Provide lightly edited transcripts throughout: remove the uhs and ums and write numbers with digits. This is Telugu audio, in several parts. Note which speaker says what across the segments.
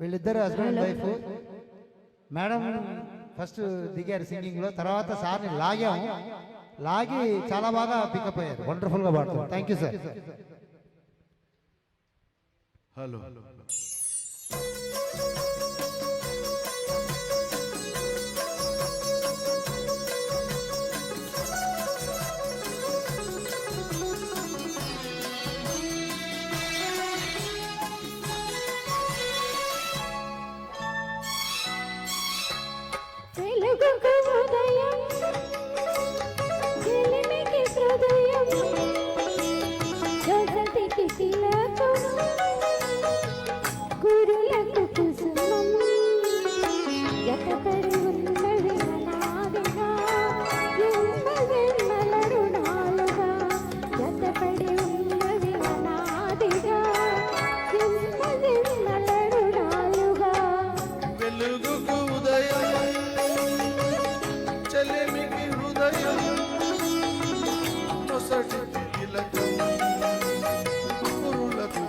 Speaker 1: వీళ్ళిద్దరు హస్బెండ్ వైఫ్. మేడం ఫస్ట్ దిగారు సింగింగ్లో, తర్వాత సార్ని లాగాము, లాగి చాలా బాగా పికప్ అయ్యారు, వండర్ఫుల్గా పాడుతారు. Thank you sir.
Speaker 2: హలో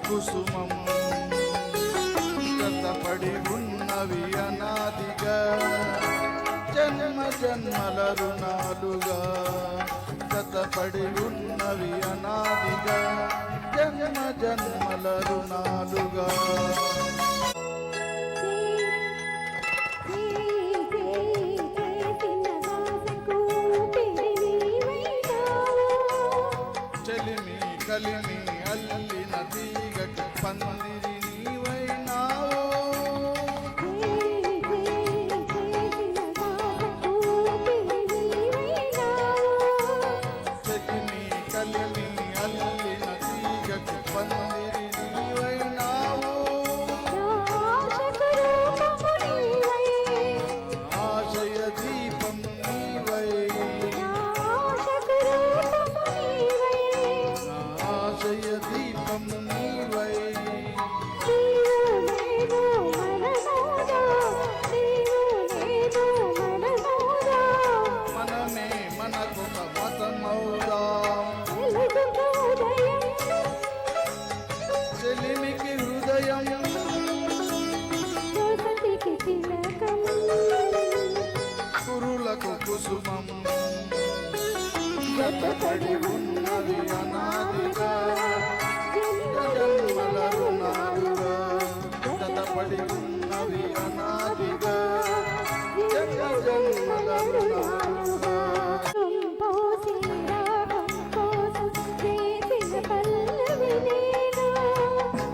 Speaker 2: కుసుమం గతపడి ఉన్నవి అనాదిగా జన్మ జన్మల రుణాలుగా, గతపడి ఉన్నవి అనాదిగా జన్మ జన్మల రుణాలుగా. చెలిమి కలిమి అల్లిన తీగకి పందిరి నీవైనావు, చెలిమి కలిమి అల్లిన తీగకి పందిరి నీవైనావు, ఆశయ దీపం నీవై, ఆశయ దీపం నీవై, మనమే మనకొక మతమౌదా, చెలిమికి హృదయం కురులకు కుసుమం గతపడి ఉన్నది అనాదిగా జన్మల రుణాలుగా, గతపడి ఉన్నవి అనాదిగా జన్మ జన్మల రుణాలుగా.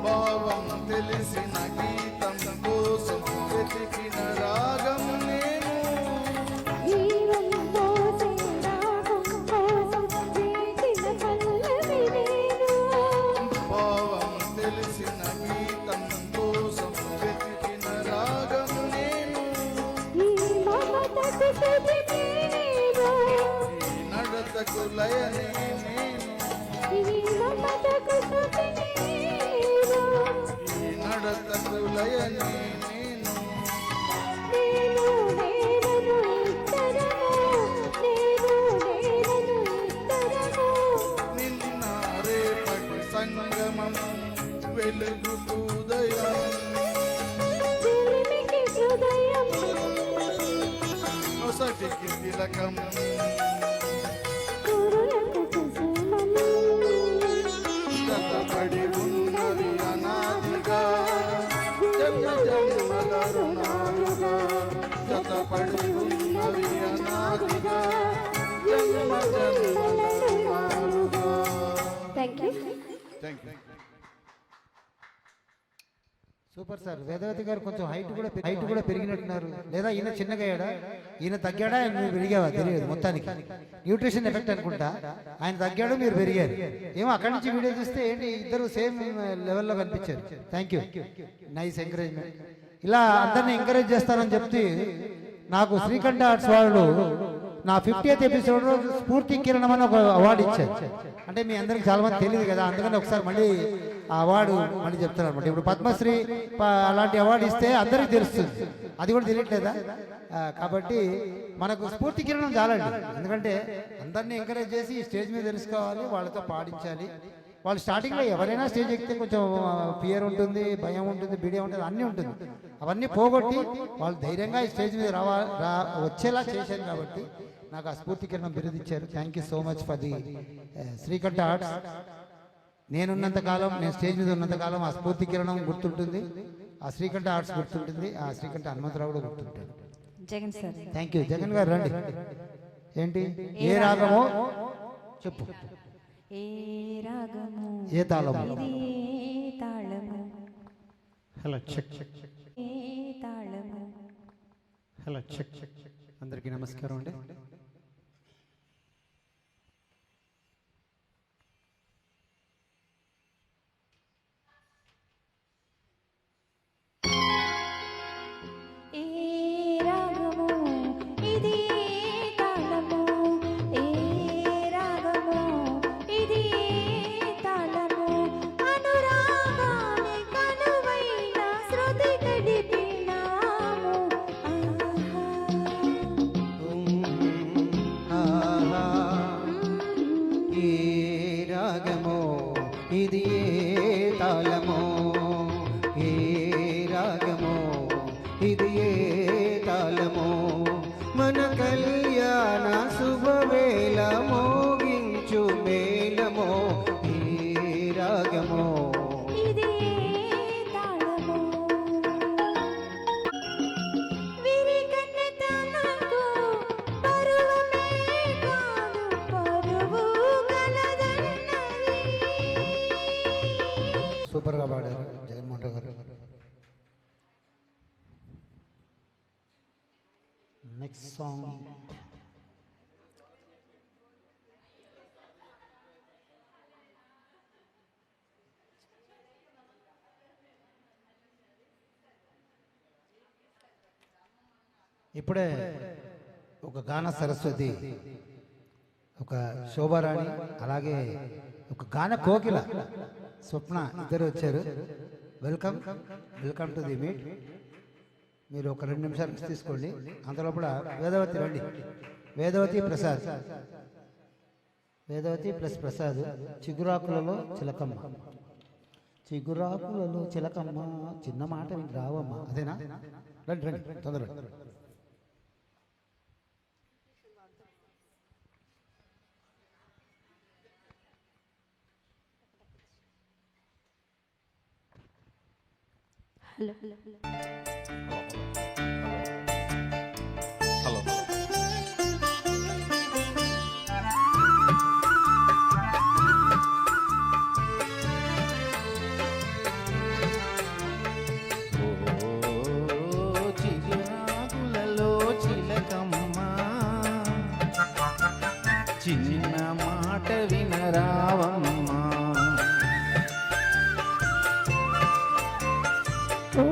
Speaker 2: భావం తెలిసిన గీతం కోసం వెతికిన రాగం నేను, భావం తెలిసిన గీతం కోసం వెతికిన రాగం నేను, ఈ నడతకు లయనే నేను, ఈ నడతకు లయనే నేను, నిన్న రేపటి సంగమం వెలుగు ఉదయం, నొసటికి తిలకం గతపడి ఉన్నది అనాదిగా జన్మ జన్మల రుణాలుగా, గతపడి ఉన్నది అనాదిగా జన్మ జన్మల రుణాలుగా.
Speaker 3: Thank you.
Speaker 2: Thank you.
Speaker 1: Super sir. Vedavathi garu కొంచెం హైట్ కూడా పెరిగినట్టున్నారు, లేదా ఈయన చిన్నగా అయ్యాడా, ఈయన తగ్గాడా మీరు పెరిగావా తెలియదు. మొత్తానికి న్యూట్రిషన్ ఎఫెక్ట్ అనుకుంటా, ఆయన తగ్గాడు మీరు పెరిగారు ఏమో. అక్కడి నుంచి వీడియో చూస్తే ఏంటి ఇద్దరు సేమ్ లెవెల్లో కనిపించారు. Thank you, nice encouragement. ఇలా అందరినీ ఎంకరేజ్ చేస్తానని చెప్తే నాకు శ్రీకంఠ ఆర్ట్స్ వాళ్ళు నా 50th ఎపిసోడ్ స్ఫూర్తి కిరణం అని ఒక అవార్డు ఇచ్చారు. అంటే మీ అందరికి చాలా మంది తెలియదు కదా, అందుకని ఒకసారి మళ్ళీ ఆ అవార్డు మళ్ళీ చెప్తాను అనమాట. ఇప్పుడు పద్మశ్రీ అలాంటి అవార్డు ఇస్తే అందరికి తెలుస్తుంది, అది కూడా తెలియట్లేదా? కాబట్టి మనకు స్ఫూర్తి కిరణం చాలండి, ఎందుకంటే అందరినీ ఎంకరేజ్ చేసి స్టేజ్ మీద తెలుసుకోవాలి, వాళ్ళతో పాడించాలి. వాళ్ళు స్టార్టింగ్లో ఎవరైనా స్టేజ్ ఎక్కితే కొంచెం ఫియర్ ఉంటుంది, భయం ఉంటుంది, బిడియం ఉంటుంది, అన్నీ ఉంటుంది. అవన్నీ పోగొట్టి వాళ్ళు ధైర్యంగా ఈ స్టేజ్ మీద వచ్చేలా చేశాను కాబట్టి నాకు ఆ స్ఫూర్తి కిరణం బిరుదు ఇచ్చారు. Thank you so much for the Srikantha arts. నేనున్నంత కాలం, నేను స్టేజ్ మీద ఉన్నంత కాలం ఆ స్ఫూర్తి కిరణం గుర్తుంటుంది, ఆ శ్రీకంఠ ఆర్ట్స్ గుర్తుంటుంది, ఆ శ్రీకంఠ హనుమంతరావు కూడా గుర్తుంటాడు.
Speaker 3: Jagan sir.
Speaker 1: Thank you. Jagan గారు రండి. ఏంటి ఏ రాగమో చెప్పు.
Speaker 3: ఏ రాగము,
Speaker 1: ఏ తాళము,
Speaker 3: ఇది ఏ తాళము,
Speaker 4: హలో చెక్ చెక్ చెక్.
Speaker 3: ఏ తాళము.
Speaker 4: Hello check check check. అందరికీ నమస్కారం అండి.
Speaker 3: ఏ రాగము, ఇది ఏ తాళము, ఏ రాగము, ఇది ఏ తాళము, అనురాగాని కనువైన శృతి గడిపినాము.
Speaker 4: ఆహా. ఏ రాగమో ఇది ఏ తాళమో, ఏ రాగమో ఇది ఏ తాళమో, మన కళ్యాణ శుభవేళ మోగించు మేళమో, ఏ రాగమో.
Speaker 3: ఇది ఏ తాళము. విరిగన్నెతనకు పరువమే కాదు, పరువు గలదన్నది.
Speaker 1: సూపర్గా పాడారు జగన్మోహన్ రావు గారు. నెక్స్ట్ సాంగ్ ఇప్పుడే ఒక గాన సరస్వతి, ఒక శోభారాణి, అలాగే ఒక గాన కోకిల స్వప్న ఇద్దరు వచ్చారు. Welcome, welcome to the meet. మీరు ఒక 2 నిమిషాలు తీసుకోండి. అంతలోపల వేదవతి రండి. వేదవతి ప్రసాద్, వేదవతి ప్లస్ ప్రసాద్. చిగురాకులలో చిలకమ్మ, చిగురాకులలో చిలకమ్మ, చిన్న మాట మీకు రావమ్మ. అదేనా? రండి రండి తొందరగా.
Speaker 3: Hello hello hello.
Speaker 2: హలో
Speaker 4: చిగురాకులలో చిలకమ్మ, చిన్న మాట వినరావమ్మ.
Speaker 3: ఓ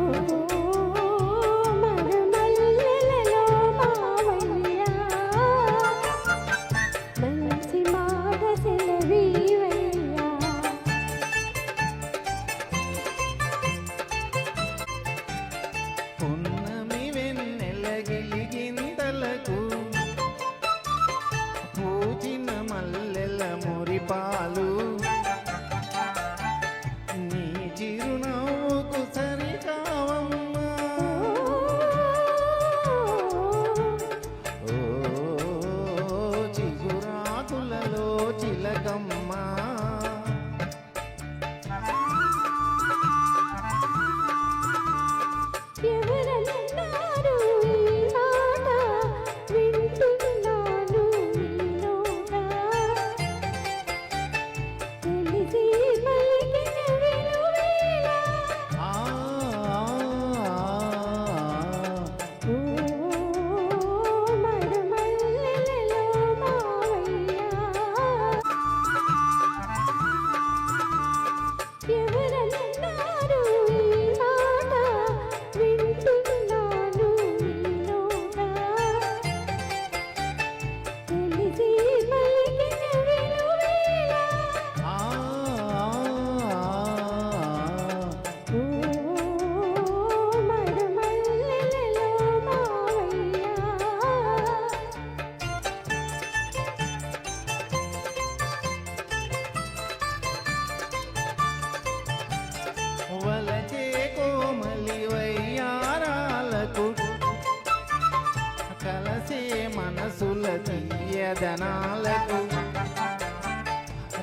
Speaker 5: చల్లదనాలకు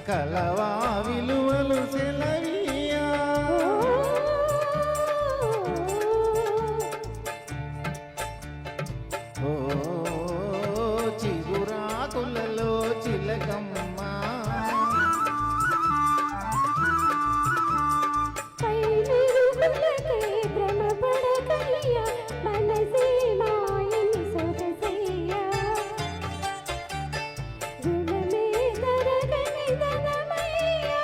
Speaker 5: కలవా విలువలు సెలవీయా ఓ చిగురాకులలో చిలకమ్మ
Speaker 3: పైరులకే భ్రమపడకయ్యా మనసే మాయని సొగసయ్యా గుణమే తరగని ధనమయ్యా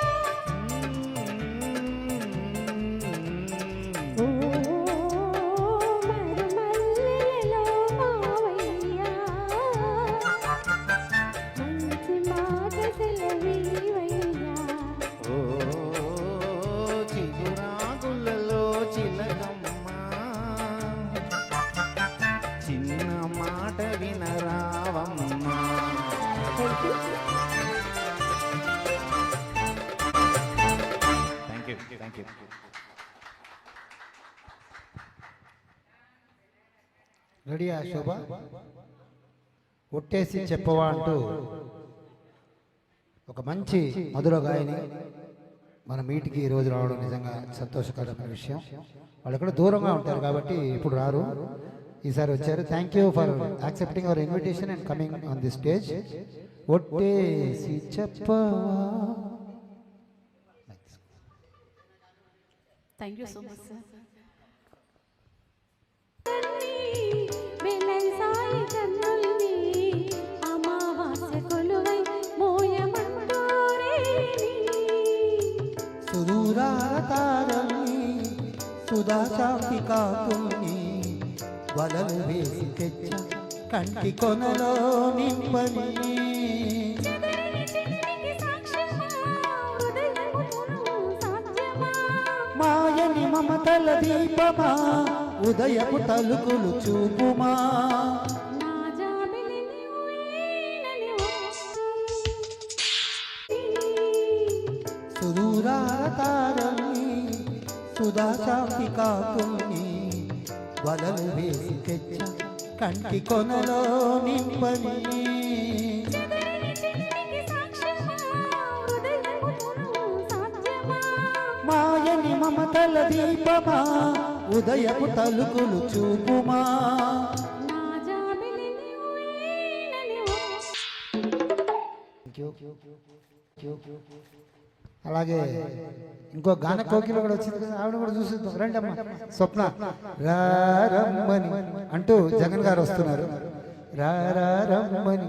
Speaker 3: ఓ మరుమల్లెలలో మావయ్యా మంచి మాట సెలవీవయ్యా
Speaker 5: ఓ చిగురాకులలో చిలకమ్మ చిన్న మాట వినరావమ్మ థ్యాంక్ యూ
Speaker 1: రెడీయా శోభ? ఒట్టేసి చెప్పవా అంటూ ఒక మంచి మధుర గాయని మన మీటికి ఈ రోజు రావడం నిజంగా సంతోషకరమైన విషయం. వాళ్ళు ఎక్కడ దూరంగా ఉంటారు కాబట్టి ఇప్పుడు రారు, ఈసారి వచ్చారు. Thank you for accepting hour invitation and coming on the stage. ఒట్టేసి చెప్పవా.
Speaker 6: Thank you so much, sir.
Speaker 3: వెలసాయి కన్నుల్ని అమావాస్య కొలువై మోయమంటూరేని
Speaker 1: సుదూరాతారల్ని సుధాశాంతి కాకుల్ని వలలు వేసి తెచ్చ కంటి కొనలో నింపని
Speaker 3: చిన్నికి సాక్ష్యమా హృదయమును సాధ్యమా
Speaker 1: మాయని మమతల దీపమా ఉదయపు తలుకులు చూపుమా
Speaker 3: నా జాబిలి నీవేనని
Speaker 1: సుదూరాతారల్ని సుధాశాంతి కాకుల్ని వలలు వేసి తెచ్చ కంటి కొనలో నింపని
Speaker 3: చిన్నికి సాక్ష్యమా హృదయమును సాధ్యమా
Speaker 1: మాయని మమతల దీపమా ఉదయపు తలుకులు చూపుమా.
Speaker 3: నా జాబిలి నీవేనని
Speaker 1: అలాగే ఇంకో గాన కోకిల కూడా వచ్చింది కదా, ఆవిడ కూడా చూసిద్దాం. రండి అమ్మ స్వప్న. రారమ్మని అంటూ జగన్ గారు వస్తున్నారు. రారమ్మని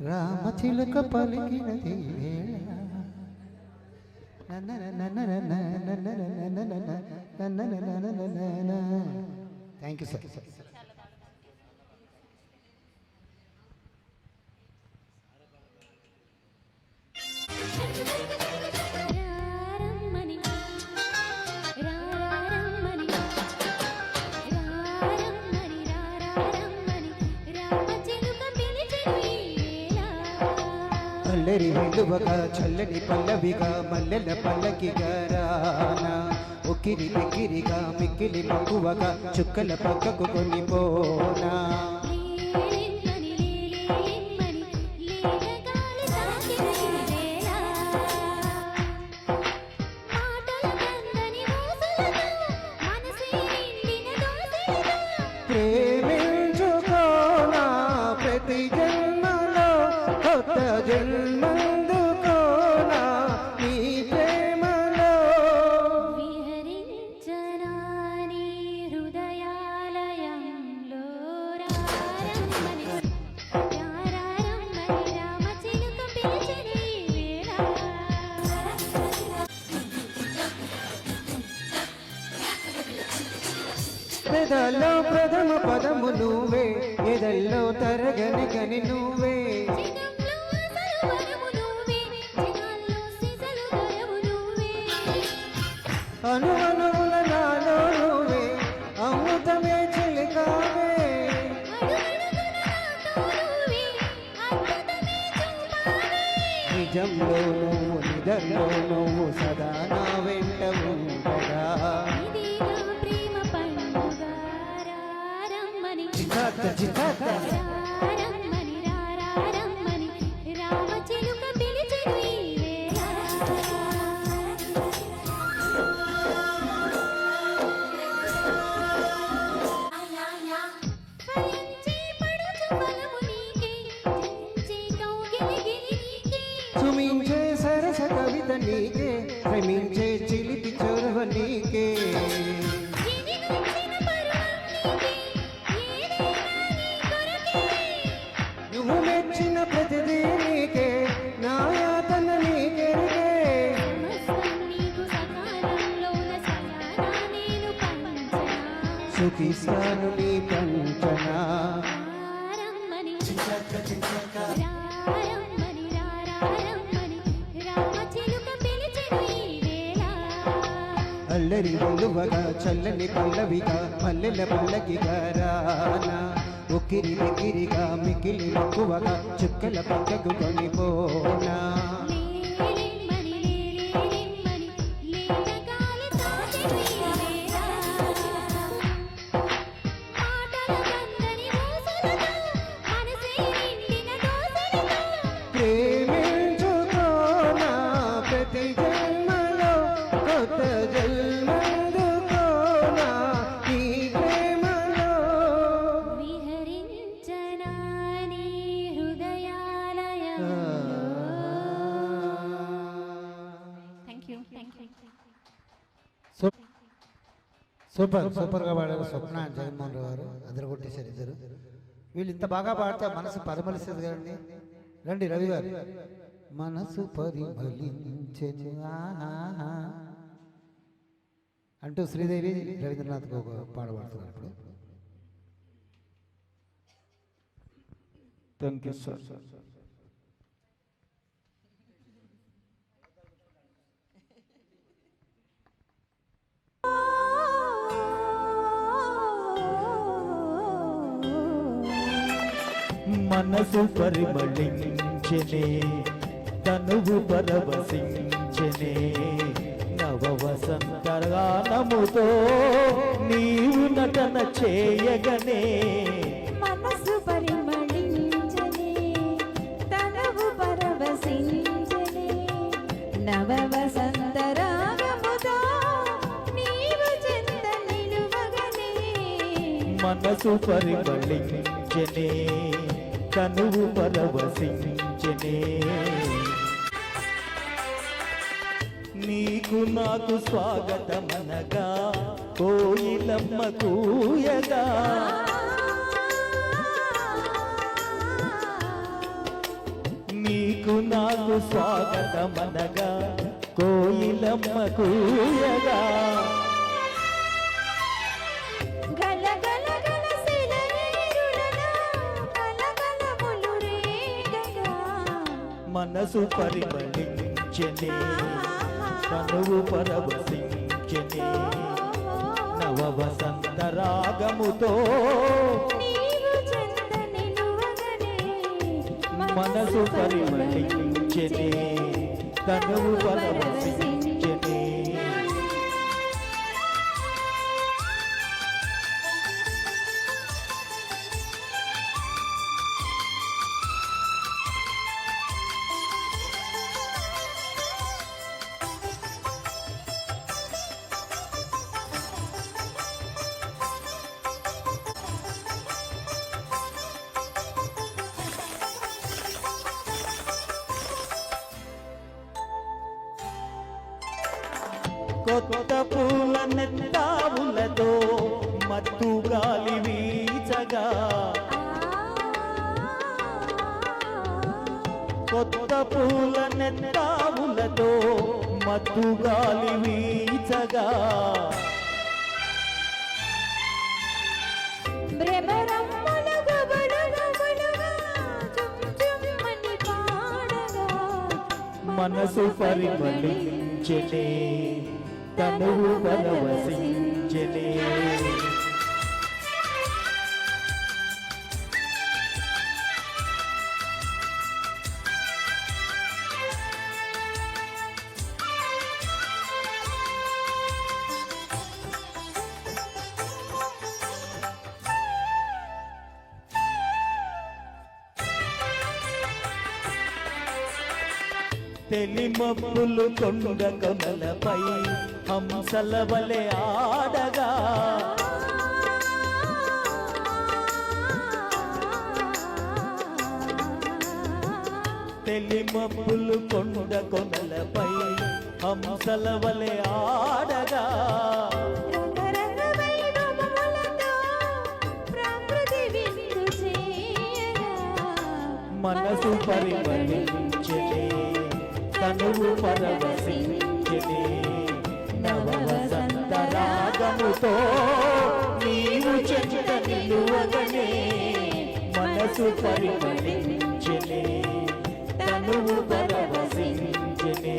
Speaker 1: రామచిలుక పలికినది థ్యాంక్ యూ సార్.
Speaker 3: రారమ్మని రారమ్మని రారమ్మని రారమ్మని రామచిలుక పిలిచెను ఈవేళ
Speaker 4: అల్లరి వెలువగా చల్లని పల్లవిగా మల్లెల పల్లకిగా రానా ఉక్కిరి బిక్కిరిగా మిక్కిలి మక్కువగా చుక్కల పక్కకు కొనిపోనా
Speaker 3: లేలెమ్మని లేలెమ్మని లేలగాలి తాకిన ఈవేళ మాటల కందని మోసులతో మనసే నిండిన దోసిలిగా
Speaker 4: ప్రేమించుకోనా ప్రతి జన్మలో కొత్త జన్మందుకోనా నీ ప్రేమలో
Speaker 3: విహరించనా నీ హృదయాలయంలో రారమ్మని రారమ్మని రామచిలుక పిలిచెను ఈవేళ
Speaker 4: పెదల్లో ప్రథమ పదము నువ్వే ఎదల్లో తరగని గని నువ్వే
Speaker 3: జగంలో అసలు వరము నువ్వే జగాల్లో సిసలు గరము నువ్వే
Speaker 4: అను అనువుల నాలో నువ్వే అమృతమే చిలికావే
Speaker 3: అడుగడుగున నాతో నువ్వే అద్భుతమే చూపావే
Speaker 4: నిజంలో నువ్వు నిదర్లో నువ్వు సదా నా వెంట ఉండగా
Speaker 3: ఇది నా ప్రేమ పండుగ రారమ్మని
Speaker 4: చికాత చికాత
Speaker 3: రారమ్మని రారమ్మని
Speaker 4: సుఖిస్తాను నీ పంచనా
Speaker 3: రారమ్మని రారమ్మని రారమ్మని రామచిలుక పిలిచెను ఈ వేళ
Speaker 4: అల్లరి వెలువగా చల్లని పల్లవిగా పల్లెల పల్లకిగా రానా ఉక్కిరి బిక్కిరిగా మికిలి మక్కువగా చుక్కల పక్కకు కొనిపోనా
Speaker 3: లేలిమ్మని లేలిమ్మని లేతగాలి తాకెను ఈ వేళ మాటల కందని మోసలతో మనసే నిండిన దోసలతో
Speaker 4: ప్రేమించుకోనా ప్రతి జన్మలో కొత్త జన్మందుకోనా ఈ ప్రేమలో
Speaker 3: విహరించనా నీ హృదయాలయం థ్యాంక్ యూ
Speaker 1: సూపర్ సూపర్ గా పాడారు స్వప్న జగన్మోహన్ రావు గారు అదరగొట్టేశారు ఇద్దరు. వీళ్ళు ఇంత బాగా పాడితే మనసు పరిమళిస్తుంది కదండి. రండి రవి గారు. మనసు పరిమళించెను ఆహాహా అంటూ శ్రీదేవి రవీంద్రనాథ్ ఒక పాట పాడుతున్నారు ఇప్పుడు.
Speaker 5: Thank you sir. మనసు పరిమళించెనే తనువు పరవశించెనే నవ వసంతగానముతో నీవు నటన చేయగనే
Speaker 6: మనసు పరిమళించనే తనవు పరవశించనే నవ వసంత రాగముతో నీవు చెంత నిలువగనే
Speaker 5: మనసు పరిమళించెనే తనువు పరవశించెనే నీకు నాకు స్వాగతమనగా కోయిలమ్మ కూయగా నీకు నాకు స్వాగతమనగా కోయిలమ్మ కూయగా
Speaker 6: గల గల గల సిలనేరులలో కలకలములు రేగగా
Speaker 5: మనసు పరిమళించెనే తనువు పరవశించెనే నవ వసంత రాగముతో
Speaker 6: నీవు చెంత నిలువగనే
Speaker 5: మనసు పరిమళించెనే తనువు పరవశించెనే కొత్త పూల నెత్తావులతో మత్తు గాలి వీచగా కొత్త పూల నెత్తావులతో మత్తు గాలి వీచగా
Speaker 6: భ్రమరమ్ముల గబులు గబులుగా చుమ్చుమ్మని పాడగా
Speaker 5: మనసు పరిమళించెనే తనువు పరవశించెనే తెలిమప్పులు కొండ కమలపై హంసల వలె ఆడగా తెలిమప్పులు కొండ కొనలపై హంసల వలె ఆడగా
Speaker 6: రంగరంగ వైభవములతో ప్రకృతి విందు చేయగా
Speaker 5: మనసు పరిమళించెనే తనువు పరవశించెనే నవ వసంత రాగముతో నీవు చూడగనే మనసు పరిమళించనే తనువు పరవశించనే.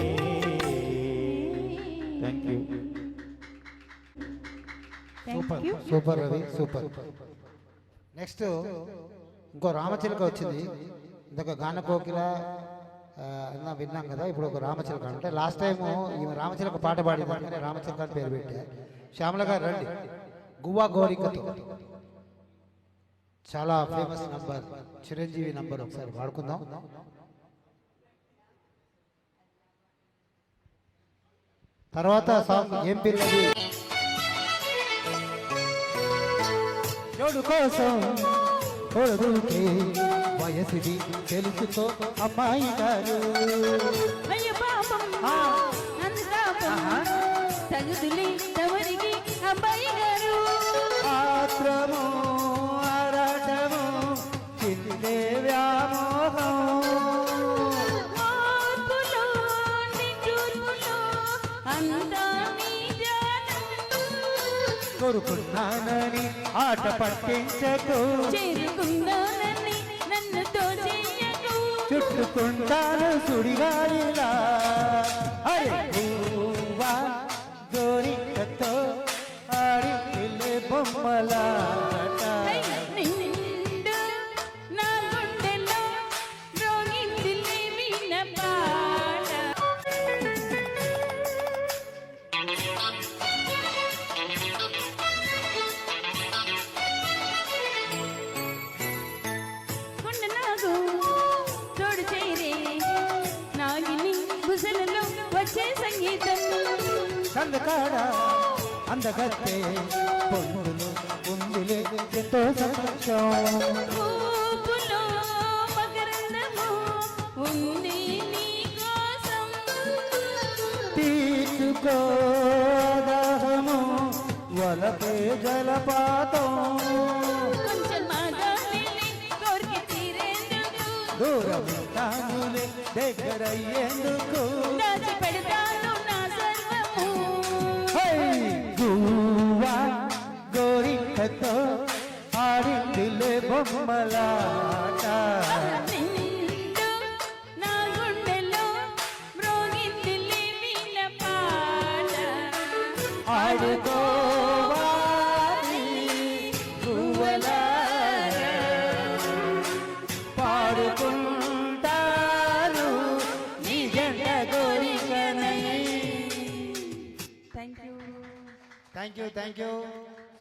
Speaker 5: Thank you.
Speaker 1: Super super Ravi super. Next ఇంకో రామచిలక వచ్చింది. ఇంకొక గాన కోకిల విన్నాం కదా, ఇప్పుడు ఒక రామచిలక. అంటే లాస్ట్ టైం ఈమె రామచిలక పాట పాడింది, రామచిలక అని పేరు పెట్టా. శ్యామల గారు రండి. గువ్వా గోరికతో చాలా ఫేమస్ నంబర్, చిరంజీవి నంబర్, ఒకసారి వాడుకుందాం. తర్వాత సాంగ్ ఏం పిల్లది జోడు కోసం తోడుకే వయసిది తెలుసుకో అమ్మాయి గారు.
Speaker 6: అయ్య పాపం నన్ను పాపం తగుదులే తవరికి అబ్బాయి గారు.
Speaker 1: ఆత్రము ఆరాటము చిందే వ్యామోహం
Speaker 6: మార్పులో నిజూర్పులో అంతా నీ ధ్యానం.
Speaker 1: కోరుకున్నానని ఆట పట్టించకు,
Speaker 6: చేరుకున్నానని నన్ను తోచేయకు.
Speaker 1: చుట్టుకుంటాను సుడిగాలిలా. అరే గువ్వా గోరికతో ఆడి పిల్లే బొమ్మలాట.
Speaker 6: నిండు నా గుండెలో రోగిందిలే వీణ పాట. గుండె నాగు తోడు చేరే నాగిని బుసలలో వచ్చే సంగీతం.
Speaker 1: సందకాడ అందగత్తే పొందులు ఉందిలే ఎంతో సంతోషం.
Speaker 6: ఊపులో మకరందము ఉంది నీ కోసం.
Speaker 1: తీర్చుకో దాహము వలపే జలపాతం.
Speaker 6: కొంచెం మాగాలిని కోరిక తీరేందుకు
Speaker 1: దూరం తానులే దగ్గరయ్యేందుకు.
Speaker 6: దాచి పెడతాను నా సర్వము.
Speaker 1: హై గువ్వా గోరికతో ఆడిందిలే బొమ్మలాట.
Speaker 6: నిండు నా గుండెలో మ్రోగిందిలే వీణ పాట.
Speaker 1: ఆడుకోవాలి గువ్వలారా, పాడుకుంటాను నీ జంట కోరికనై.
Speaker 6: Thank you.
Speaker 1: Thank you.